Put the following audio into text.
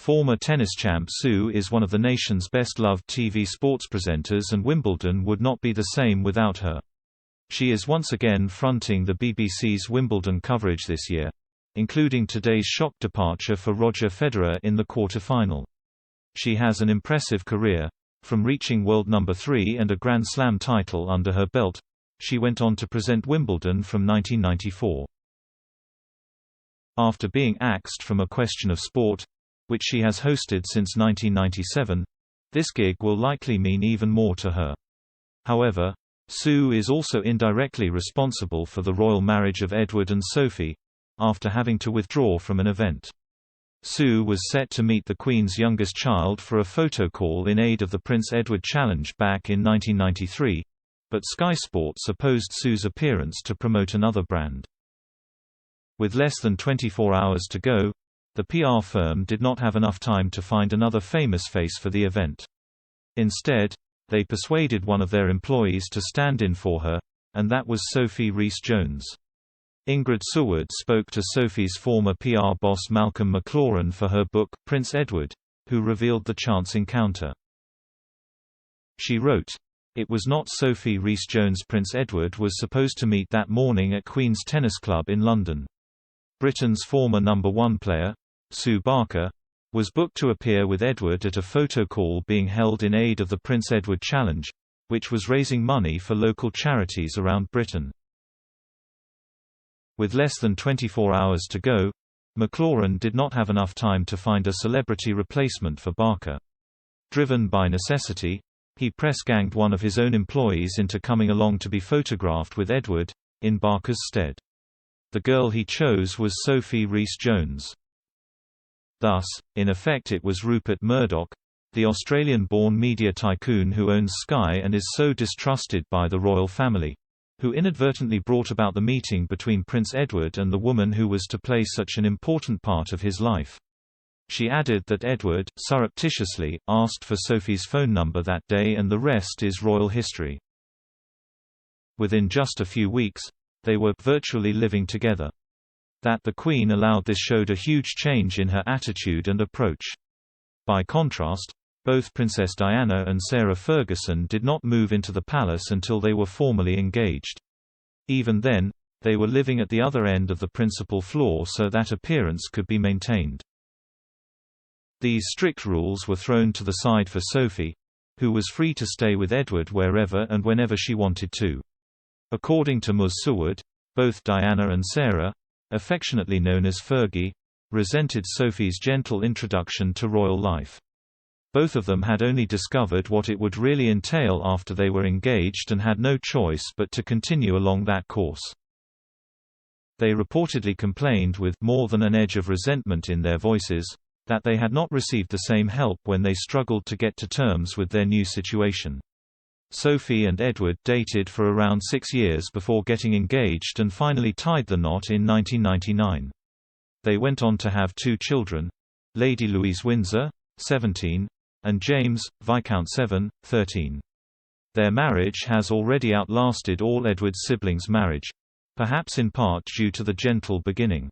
Former tennis champ Sue is one of the nation's best-loved TV sports presenters, and Wimbledon would not be the same without her. She is once again fronting the BBC's Wimbledon coverage this year, including today's shock departure for Roger Federer in the quarter-final. She has an impressive career. From reaching world number 3 and a Grand Slam title under her belt, she went on to present Wimbledon from 1994. After being axed from A Question of Sport, which she has hosted since 1997, this gig will likely mean even more to her. However, Sue is also indirectly responsible for the royal marriage of Edward and Sophie, after having to withdraw from an event. Sue was set to meet the Queen's youngest child for a photocall in aid of the Prince Edward Challenge back in 1993, but Sky Sports opposed Sue's appearance to promote another brand. With less than 24 hours to go, the PR firm did not have enough time to find another famous face for the event. Instead, they persuaded one of their employees to stand in for her, and that was Sophie Rhys-Jones. Ingrid Seward spoke to Sophie's former PR boss Malcolm McLaurin for her book, Prince Edward, who revealed the chance encounter. She wrote, "It was not Sophie Rhys-Jones. Prince Edward was supposed to meet that morning at Queen's Tennis Club in London. Britain's former number 1 player, Sue Barker, was booked to appear with Edward at a photocall being held in aid of the Prince Edward Challenge, which was raising money for local charities around Britain." With less than 24 hours to go, McLaurin did not have enough time to find a celebrity replacement for Barker. Driven by necessity, he press-ganged one of his own employees into coming along to be photographed with Edward, in Barker's stead. The girl he chose was Sophie Rhys-Jones. Thus, in effect it was Rupert Murdoch, the Australian-born media tycoon who owns Sky and is so distrusted by the royal family, who inadvertently brought about the meeting between Prince Edward and the woman who was to play such an important part of his life. She added that Edward, surreptitiously, asked for Sophie's phone number that day, and the rest is royal history. Within just a few weeks, they were virtually living together. That the Queen allowed this showed a huge change in her attitude and approach. By contrast, both Princess Diana and Sarah Ferguson did not move into the palace until they were formally engaged. Even then, they were living at the other end of the principal floor so that appearance could be maintained. These strict rules were thrown to the side for Sophie, who was free to stay with Edward wherever and whenever she wanted to. According to Ms. Seward, both Diana and Sarah, affectionately known as Fergie, resented Sophie's gentle introduction to royal life. Both of them had only discovered what it would really entail after they were engaged and had no choice but to continue along that course. They reportedly complained with more than an edge of resentment in their voices, that they had not received the same help when they struggled to get to terms with their new situation. Sophie and Edward dated for around 6 years before getting engaged and finally tied the knot in 1999. They went on to have 2 children, Lady Louise Windsor, 17, and James, Viscount Severn, 13. Their marriage has already outlasted all Edward's siblings' marriage, perhaps in part due to the gentle beginning.